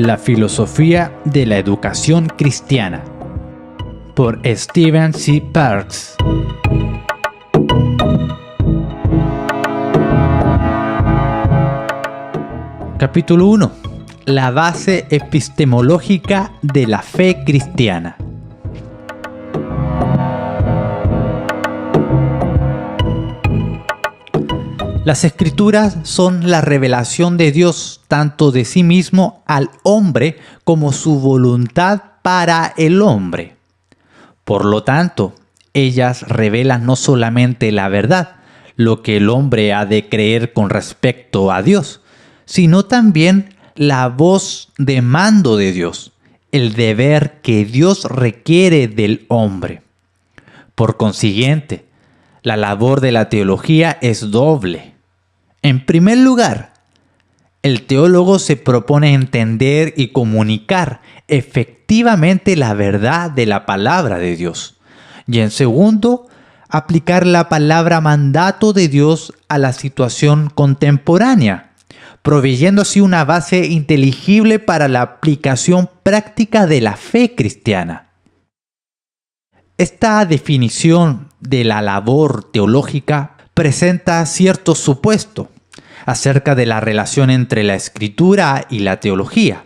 La filosofía de la educación cristiana, por Stephen C. Parks. Capítulo 1. La base epistemológica de la fe cristiana. Las Escrituras son la revelación de Dios tanto de sí mismo al hombre como su voluntad para el hombre. Por lo tanto, ellas revelan no solamente la verdad, lo que el hombre ha de creer con respecto a Dios, sino también la voz de mando de Dios, el deber que Dios requiere del hombre. Por consiguiente, la labor de la teología es doble. En primer lugar, el teólogo se propone entender y comunicar efectivamente la verdad de la palabra de Dios. Y en segundo, aplicar la palabra mandato de Dios a la situación contemporánea, proveyendo así una base inteligible para la aplicación práctica de la fe cristiana. Esta definición de la labor teológica presenta cierto supuesto acerca de la relación entre la Escritura y la teología.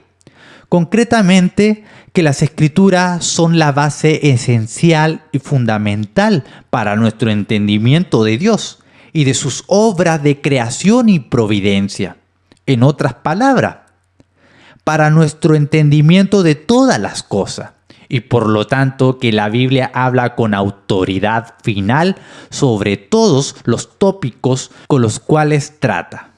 Concretamente, que las Escrituras son la base esencial y fundamental para nuestro entendimiento de Dios y de sus obras de creación y providencia. En otras palabras, para nuestro entendimiento de todas las cosas. Y por lo tanto que la Biblia habla con autoridad final sobre todos los tópicos con los cuales trata.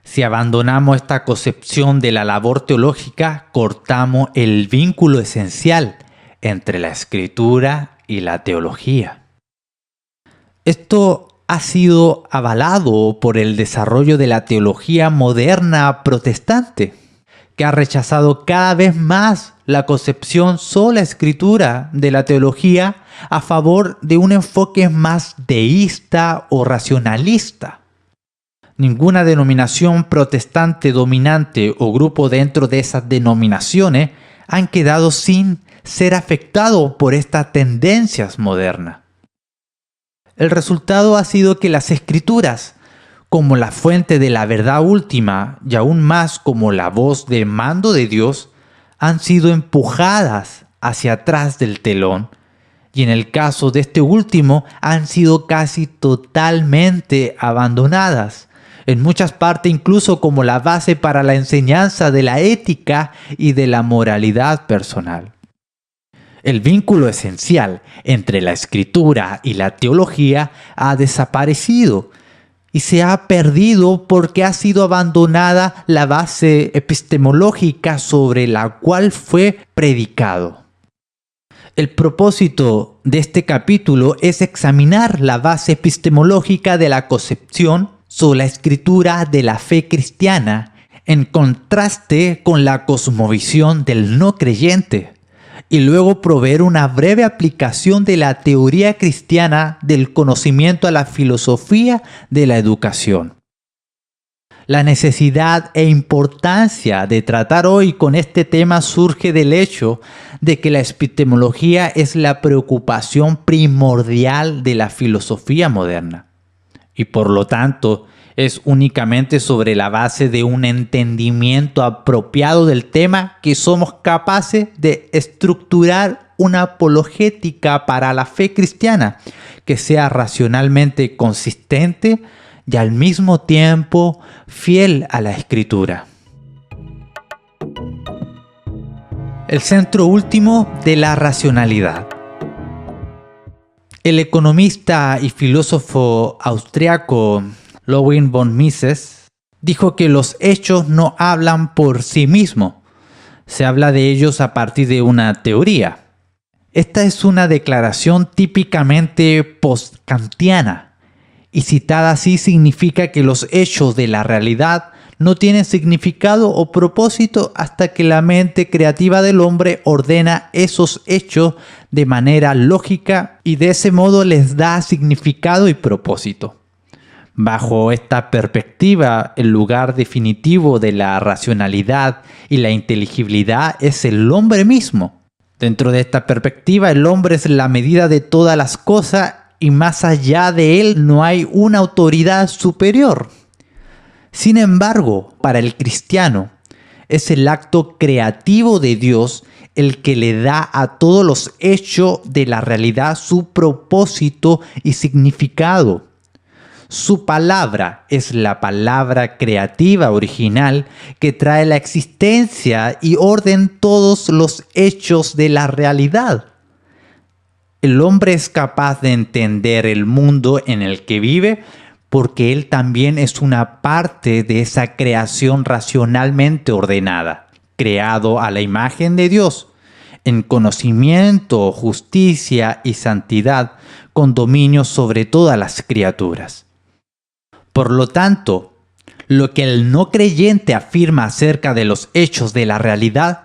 Si abandonamos esta concepción de la labor teológica, cortamos el vínculo esencial entre la Escritura y la teología. Esto ha sido avalado por el desarrollo de la teología moderna protestante, que ha rechazado cada vez más la concepción sola escritura de la teología a favor de un enfoque más deísta o racionalista. Ninguna denominación protestante dominante o grupo dentro de esas denominaciones han quedado sin ser afectado por estas tendencias modernas. El resultado ha sido que las Escrituras, como la fuente de la verdad última y aún más como la voz de mando de Dios, han sido empujadas hacia atrás del telón y en el caso de este último han sido casi totalmente abandonadas, en muchas partes incluso como la base para la enseñanza de la ética y de la moralidad personal. El vínculo esencial entre la Escritura y la teología ha desaparecido y se ha perdido porque ha sido abandonada la base epistemológica sobre la cual fue predicado. El propósito de este capítulo es examinar la base epistemológica de la concepción sobre la Escritura de la fe cristiana en contraste con la cosmovisión del no creyente, y luego proveer una breve aplicación de la teoría cristiana del conocimiento a la filosofía de la educación. La necesidad e importancia de tratar hoy con este tema surge del hecho de que la epistemología es la preocupación primordial de la filosofía moderna y por lo tanto es únicamente sobre la base de un entendimiento apropiado del tema que somos capaces de estructurar una apologética para la fe cristiana que sea racionalmente consistente y al mismo tiempo fiel a la Escritura. El centro último de la racionalidad. El economista y filósofo austriaco Ludwig von Mises dijo que los hechos no hablan por sí mismos, se habla de ellos a partir de una teoría. Esta es una declaración típicamente post-kantiana y citada así significa que los hechos de la realidad no tienen significado o propósito hasta que la mente creativa del hombre ordena esos hechos de manera lógica y de ese modo les da significado y propósito. Bajo esta perspectiva, el lugar definitivo de la racionalidad y la inteligibilidad es el hombre mismo. Dentro de esta perspectiva, el hombre es la medida de todas las cosas y más allá de él no hay una autoridad superior. Sin embargo, para el cristiano, es el acto creativo de Dios el que le da a todos los hechos de la realidad su propósito y significado. Su palabra es la palabra creativa original que trae la existencia y orden todos los hechos de la realidad. El hombre es capaz de entender el mundo en el que vive porque él también es una parte de esa creación racionalmente ordenada, creado a la imagen de Dios, en conocimiento, justicia y santidad, con dominio sobre todas las criaturas. Por lo tanto, lo que el no creyente afirma acerca de los hechos de la realidad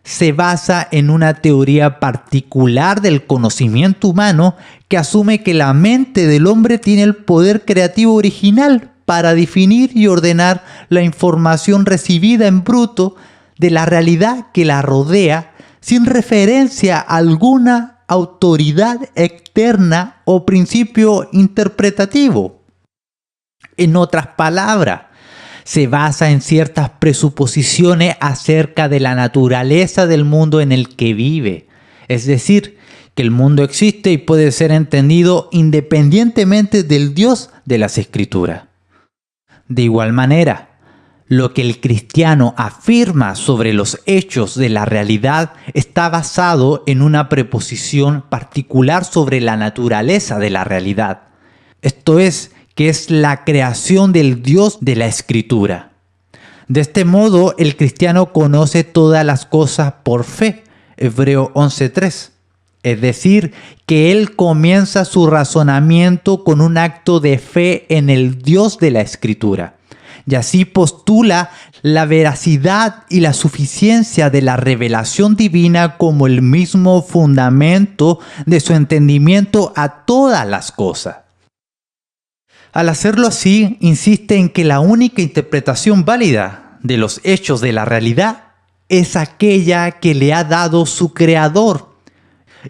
se basa en una teoría particular del conocimiento humano que asume que la mente del hombre tiene el poder creativo original para definir y ordenar la información recibida en bruto de la realidad que la rodea sin referencia a alguna autoridad externa o principio interpretativo. En otras palabras, se basa en ciertas presuposiciones acerca de la naturaleza del mundo en el que vive. Es decir, que el mundo existe y puede ser entendido independientemente del Dios de las Escrituras. De igual manera, lo que el cristiano afirma sobre los hechos de la realidad está basado en una preposición particular sobre la naturaleza de la realidad. Esto es, que es la creación del Dios de la Escritura. De este modo, el cristiano conoce todas las cosas por fe, Hebreos 11:3. Es decir, que él comienza su razonamiento con un acto de fe en el Dios de la Escritura, y así postula la veracidad y la suficiencia de la revelación divina como el mismo fundamento de su entendimiento a todas las cosas. Al hacerlo así, insiste en que la única interpretación válida de los hechos de la realidad es aquella que le ha dado su Creador,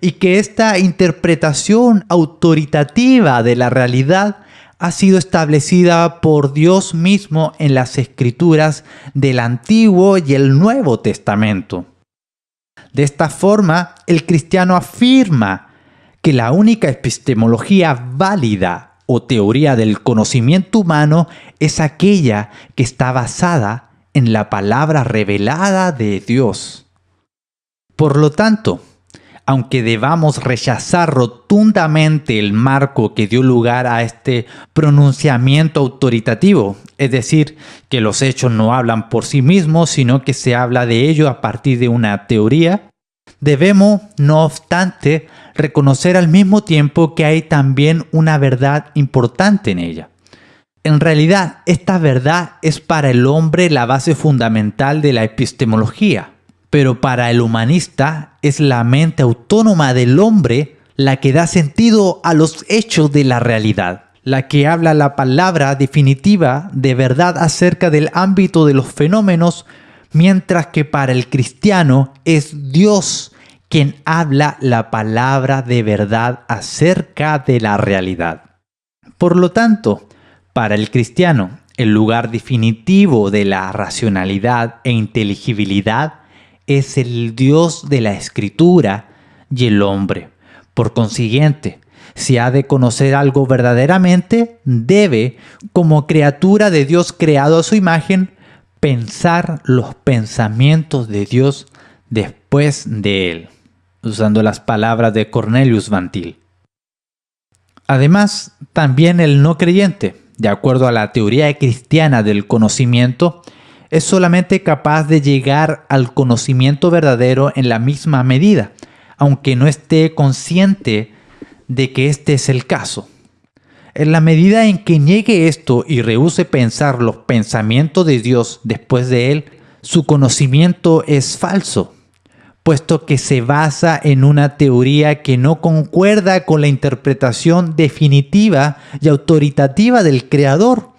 y que esta interpretación autoritativa de la realidad ha sido establecida por Dios mismo en las Escrituras del Antiguo y el Nuevo Testamento. De esta forma, el cristiano afirma que la única epistemología válida o teoría del conocimiento humano es aquella que está basada en la palabra revelada de Dios. Por lo tanto, aunque debamos rechazar rotundamente el marco que dio lugar a este pronunciamiento autoritativo, es decir, que los hechos no hablan por sí mismos, sino que se habla de ello a partir de una teoría, debemos, no obstante, reconocer al mismo tiempo que hay también una verdad importante en ella. En realidad, esta verdad es para el hombre la base fundamental de la epistemología, pero para el humanista es la mente autónoma del hombre la que da sentido a los hechos de la realidad, la que habla la palabra definitiva de verdad acerca del ámbito de los fenómenos, mientras que para el cristiano es Dios quien habla la palabra de verdad acerca de la realidad. Por lo tanto, para el cristiano, el lugar definitivo de la racionalidad e inteligibilidad es el Dios de la Escritura y el hombre. Por consiguiente, si ha de conocer algo verdaderamente, debe, como criatura de Dios creado a su imagen, pensar los pensamientos de Dios después de él, usando las palabras de Cornelius Van Til. Además, también el no creyente, de acuerdo a la teoría cristiana del conocimiento, es solamente capaz de llegar al conocimiento verdadero en la misma medida, aunque no esté consciente de que este es el caso. En la medida en que niegue esto y rehúse pensar los pensamientos de Dios después de él, su conocimiento es falso. puesto que se basa en una teoría que no concuerda con la interpretación definitiva y autoritativa del Creador,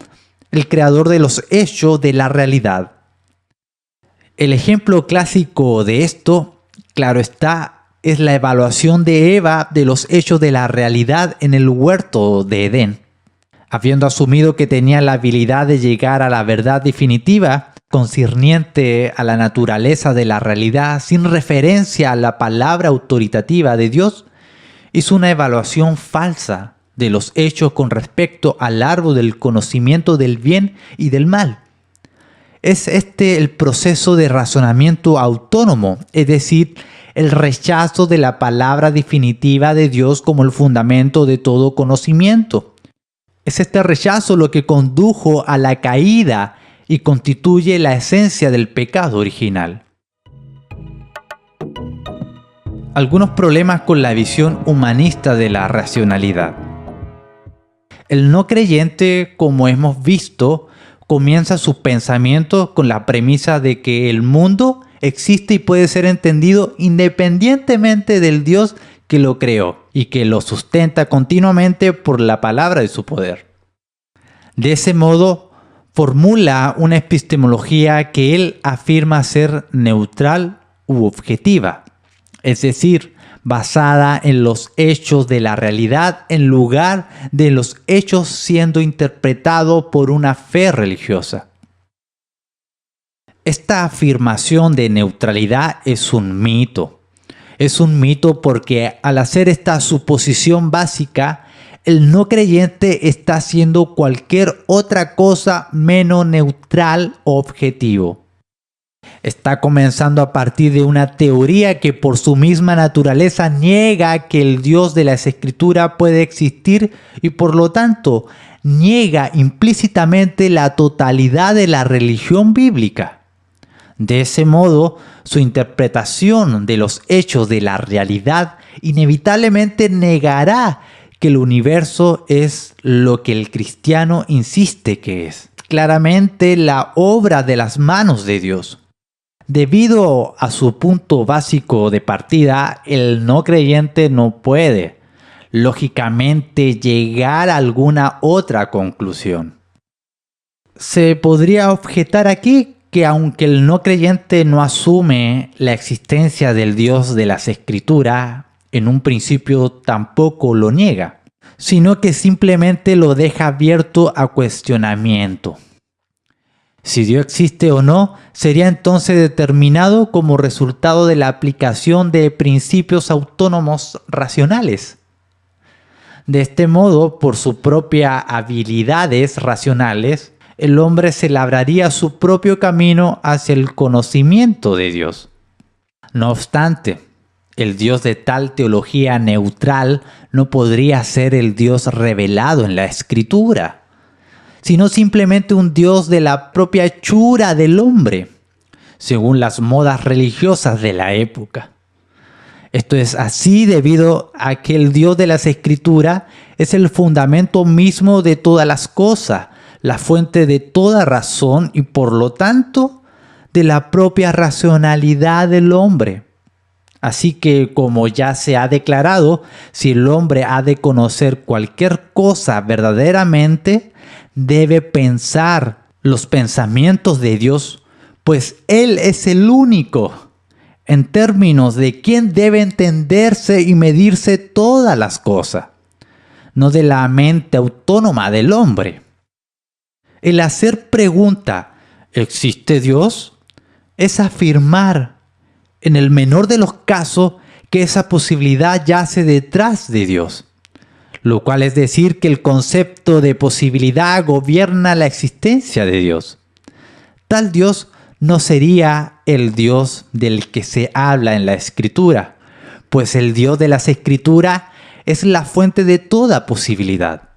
el Creador de los hechos de la realidad. El ejemplo clásico de esto, claro está, es la evaluación de Eva de los hechos de la realidad en el huerto de Edén. Habiendo asumido que tenía la habilidad de llegar a la verdad definitiva, concerniente a la naturaleza de la realidad sin referencia a la palabra autoritativa de Dios, hizo una evaluación falsa de los hechos con respecto al árbol del conocimiento del bien y del mal. Es este el proceso de razonamiento autónomo, es decir, el rechazo de la palabra definitiva de Dios como el fundamento de todo conocimiento. Es este rechazo lo que condujo a la caída y constituye la esencia del pecado original. Algunos problemas con la visión humanista de la racionalidad. El no creyente, como hemos visto, comienza su pensamiento con la premisa de que el mundo existe y puede ser entendido independientemente del Dios que lo creó y que lo sustenta continuamente por la palabra de su poder. De ese modo, formula una epistemología que él afirma ser neutral u objetiva, es decir, basada en los hechos de la realidad en lugar de los hechos siendo interpretados por una fe religiosa. Esta afirmación de neutralidad es un mito. Es un mito porque al hacer esta suposición básica, el no creyente está haciendo cualquier otra cosa menos neutral o objetivo. Está comenzando a partir de una teoría que por su misma naturaleza niega que el Dios de las Escrituras puede existir y por lo tanto niega implícitamente la totalidad de la religión bíblica. De ese modo, su interpretación de los hechos de la realidad inevitablemente negará que el universo es lo que el cristiano insiste que es, claramente la obra de las manos de Dios. Debido a su punto básico de partida, el no creyente no puede, lógicamente, llegar a alguna otra conclusión. Se podría objetar aquí que aunque el no creyente no asume la existencia del Dios de las Escrituras, en un principio tampoco lo niega, sino que simplemente lo deja abierto a cuestionamiento. Si Dios existe o no, sería entonces determinado como resultado de la aplicación de principios autónomos racionales. De este modo, por sus propias habilidades racionales, el hombre se labraría su propio camino hacia el conocimiento de Dios. No obstante, el Dios de tal teología neutral no podría ser el Dios revelado en la Escritura, sino simplemente un Dios de la propia hechura del hombre, según las modas religiosas de la época. Esto es así debido a que el Dios de las Escrituras es el fundamento mismo de todas las cosas, la fuente de toda razón y por lo tanto de la propia racionalidad del hombre. Así que, como ya se ha declarado, si el hombre ha de conocer cualquier cosa verdaderamente, debe pensar los pensamientos de Dios, pues Él es el único, en términos de quién debe entenderse y medirse todas las cosas, no de la mente autónoma del hombre. El hacer pregunta, ¿existe Dios?, es afirmar, en el menor de los casos, que esa posibilidad yace detrás de Dios, lo cual es decir que el concepto de posibilidad gobierna la existencia de Dios. Tal Dios no sería el Dios del que se habla en la Escritura, pues el Dios de las Escrituras es la fuente de toda posibilidad.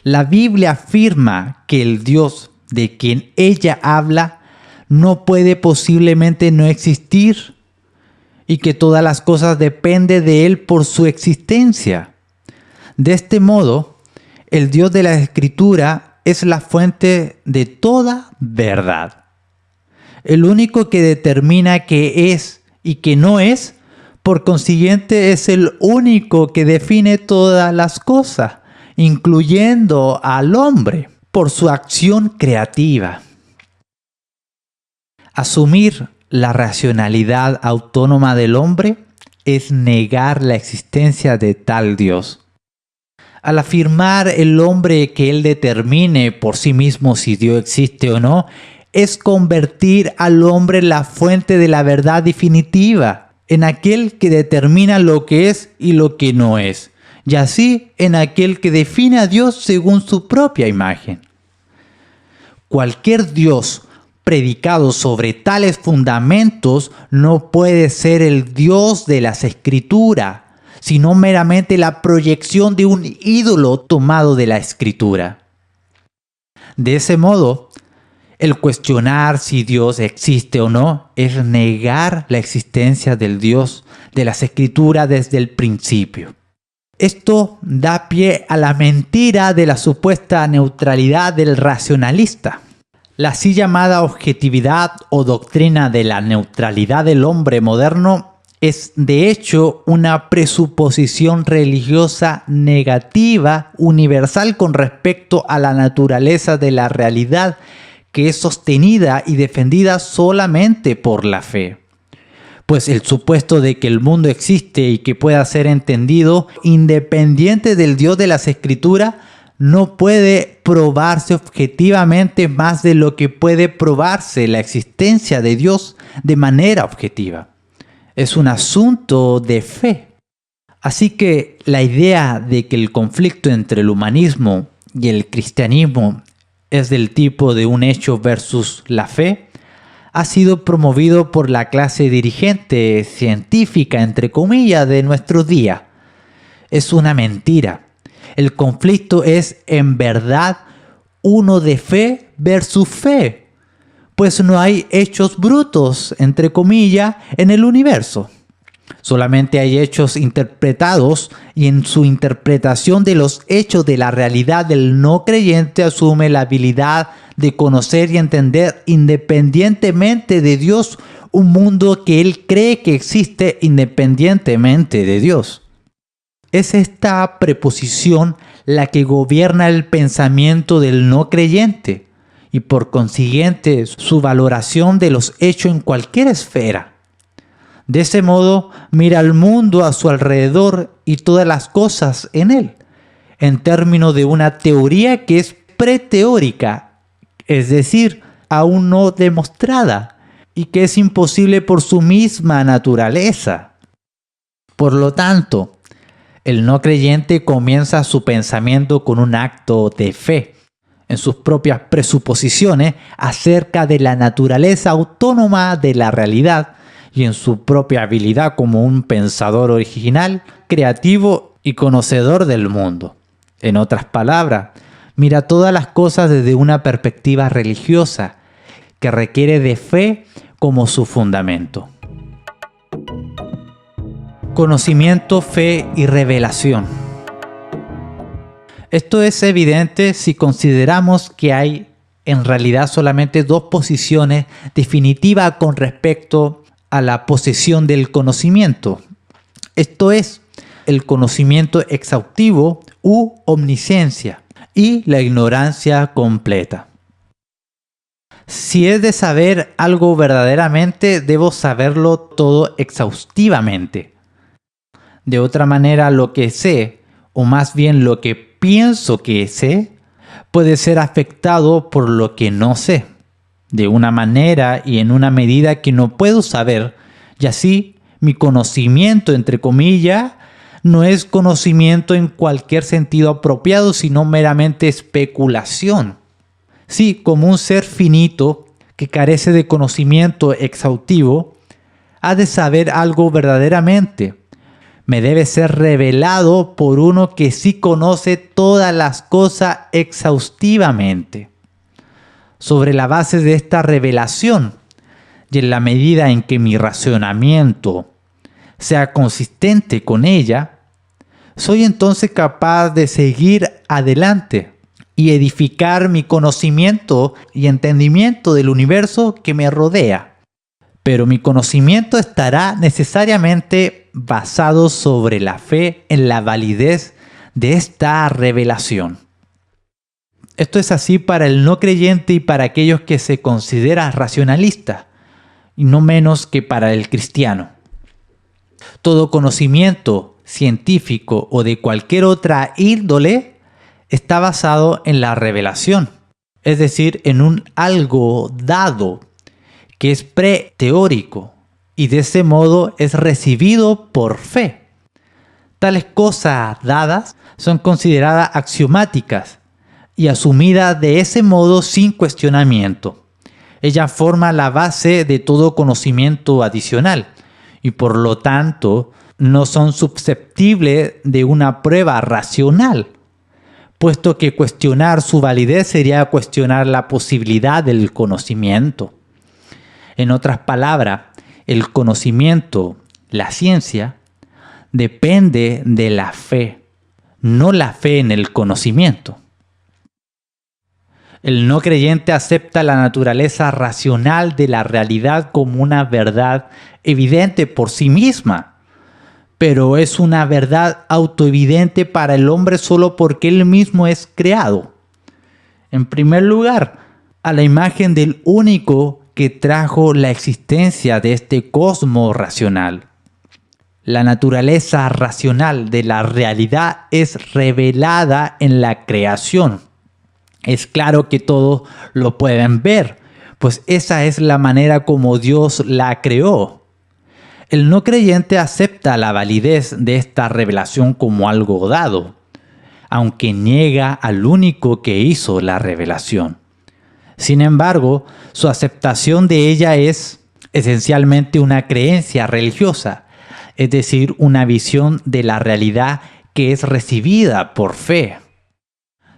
La Biblia afirma que el Dios de quien ella habla no puede posiblemente no existir y que todas las cosas dependen de Él por su existencia. De este modo, el Dios de la Escritura es la fuente de toda verdad. El único que determina qué es y que no es, por consiguiente es el único que define todas las cosas, incluyendo al hombre, por su acción creativa. Asumir la racionalidad autónoma del hombre es negar la existencia de tal Dios. Al afirmar el hombre que él determine por sí mismo si Dios existe o no, es convertir al hombre en la fuente de la verdad definitiva, en aquel que determina lo que es y lo que no es, y así en aquel que define a Dios según su propia imagen. Cualquier Dios predicado sobre tales fundamentos no puede ser el Dios de las Escrituras, sino meramente la proyección de un ídolo tomado de la Escritura. De ese modo, el cuestionar si Dios existe o no es negar la existencia del Dios de las Escrituras desde el principio. Esto da pie a la mentira de la supuesta neutralidad del racionalista. La así llamada objetividad o doctrina de la neutralidad del hombre moderno es de hecho una presuposición religiosa negativa universal con respecto a la naturaleza de la realidad que es sostenida y defendida solamente por la fe. Pues el supuesto de que el mundo existe y que pueda ser entendido independiente del Dios de las Escrituras no puede probarse objetivamente más de lo que puede probarse la existencia de Dios de manera objetiva. Es un asunto de fe. Así que la idea de que el conflicto entre el humanismo y el cristianismo es del tipo de un hecho versus la fe ha sido promovido por la clase dirigente científica, entre comillas, de nuestros días. Es una mentira. El conflicto es en verdad uno de fe versus fe. Pues no hay hechos brutos, entre comillas, en el universo. Solamente hay hechos interpretados y en su interpretación de los hechos de la realidad del no creyente asume la habilidad de conocer y entender independientemente de Dios un mundo que él cree que existe independientemente de Dios. Es esta preposición la que gobierna el pensamiento del no creyente y por consiguiente su valoración de los hechos en cualquier esfera. De ese modo mira al mundo a su alrededor y todas las cosas en él, en términos de una teoría que es preteórica, es decir, aún no demostrada, y que es imposible por su misma naturaleza. Por lo tanto, el no creyente comienza su pensamiento con un acto de fe en sus propias presuposiciones acerca de la naturaleza autónoma de la realidad y en su propia habilidad como un pensador original, creativo y conocedor del mundo. En otras palabras, mira todas las cosas desde una perspectiva religiosa que requiere de fe como su fundamento. Conocimiento, fe y revelación. Esto es evidente si consideramos que hay en realidad solamente dos posiciones definitivas con respecto a la posesión del conocimiento. Esto es, el conocimiento exhaustivo u omnisciencia y la ignorancia completa. Si es de saber algo verdaderamente, debo saberlo todo exhaustivamente. De otra manera, lo que sé, o más bien lo que pienso que sé, puede ser afectado por lo que no sé, de una manera y en una medida que no puedo saber, y así mi conocimiento, entre comillas, no es conocimiento en cualquier sentido apropiado, sino meramente especulación. Sí, como un ser finito que carece de conocimiento exhaustivo, ha de saber algo verdaderamente. Me debe ser revelado por uno que sí conoce todas las cosas exhaustivamente. Sobre la base de esta revelación, y en la medida en que mi razonamiento sea consistente con ella, soy entonces capaz de seguir adelante y edificar mi conocimiento y entendimiento del universo que me rodea. pero mi conocimiento estará necesariamente basado sobre la fe en la validez de esta revelación. Esto es así para el no creyente y para aquellos que se consideran racionalistas, y no menos que para el cristiano. Todo conocimiento científico o de cualquier otra índole está basado en la revelación, es decir, en un algo dado que es preteórico y de ese modo es recibido por fe. Tales cosas dadas son consideradas axiomáticas y asumidas de ese modo sin cuestionamiento. Ella forma la base de todo conocimiento adicional y por lo tanto no son susceptibles de una prueba racional, puesto que cuestionar su validez sería cuestionar la posibilidad del conocimiento. En otras palabras, el conocimiento, la ciencia, depende de la fe, no la fe en el conocimiento. El no creyente acepta la naturaleza racional de la realidad como una verdad evidente por sí misma, pero es una verdad autoevidente para el hombre solo porque él mismo es creado. En primer lugar, a la imagen del único que trajo la existencia de este cosmos racional. La naturaleza racional de la realidad es revelada en la creación. Es claro que todos lo pueden ver, pues esa es la manera como Dios la creó. El no creyente acepta la validez de esta revelación como algo dado, aunque niega al único que hizo la revelación. Sin embargo, su aceptación de ella es esencialmente una creencia religiosa, es decir, una visión de la realidad que es recibida por fe.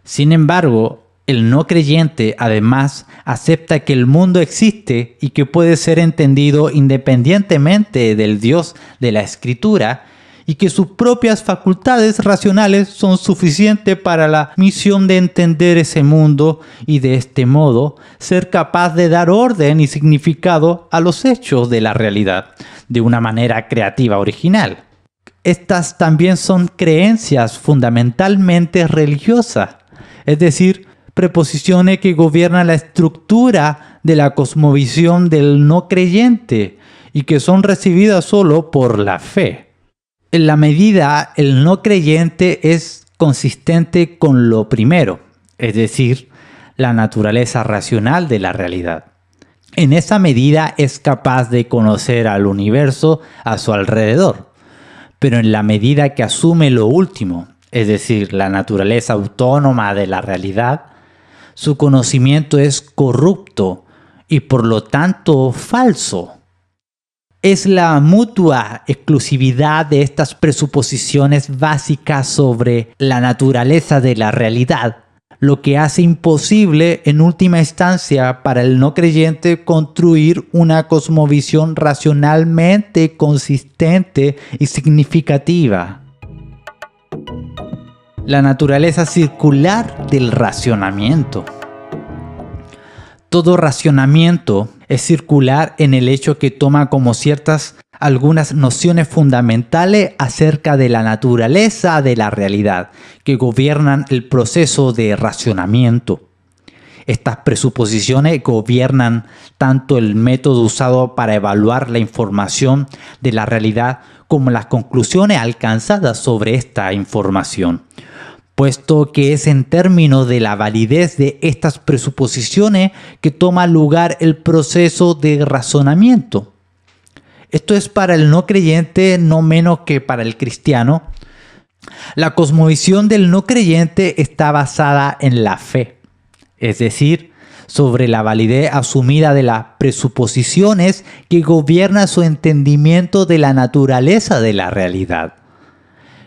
Sin embargo, el no creyente además acepta que el mundo existe y que puede ser entendido independientemente del Dios de la Escritura y que sus propias facultades racionales son suficientes para la misión de entender ese mundo y de este modo ser capaz de dar orden y significado a los hechos de la realidad de una manera creativa original. Estas también son creencias fundamentalmente religiosas, es decir, preposiciones que gobiernan la estructura de la cosmovisión del no creyente y que son recibidas solo por la fe. En la medida el no creyente es consistente con lo primero, es decir, la naturaleza racional de la realidad. En esa medida es capaz de conocer al universo a su alrededor, pero en la medida que asume lo último, es decir, la naturaleza autónoma de la realidad, su conocimiento es corrupto y por lo tanto falso. Es la mutua exclusividad de estas presuposiciones básicas sobre la naturaleza de la realidad lo que hace imposible en última instancia para el no creyente construir una cosmovisión racionalmente consistente y significativa. La naturaleza circular del racionamiento. Todo racionamiento es circular en el hecho que toma como ciertas algunas nociones fundamentales acerca de la naturaleza de la realidad que gobiernan el proceso de racionamiento. Estas presuposiciones gobiernan tanto el método usado para evaluar la información de la realidad como las conclusiones alcanzadas sobre esta información, puesto que es en términos de la validez de estas presuposiciones que toma lugar el proceso de razonamiento. Esto es para el no creyente no menos que para el cristiano. La cosmovisión del no creyente está basada en la fe, es decir, sobre la validez asumida de las presuposiciones que gobierna su entendimiento de la naturaleza de la realidad.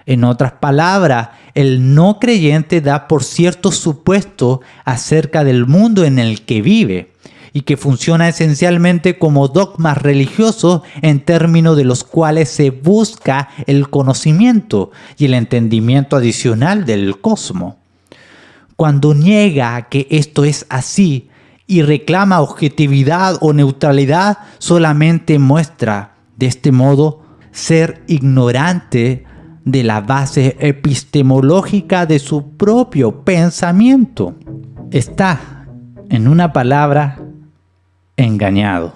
En otras palabras, el no creyente da por cierto supuesto acerca del mundo en el que vive y que funciona esencialmente como dogmas religiosos en términos de los cuales se busca el conocimiento y el entendimiento adicional del cosmos. Cuando niega que esto es así y reclama objetividad o neutralidad solamente muestra, de este modo, ser ignorante de la base epistemológica de su propio pensamiento. Está, en una palabra, engañado.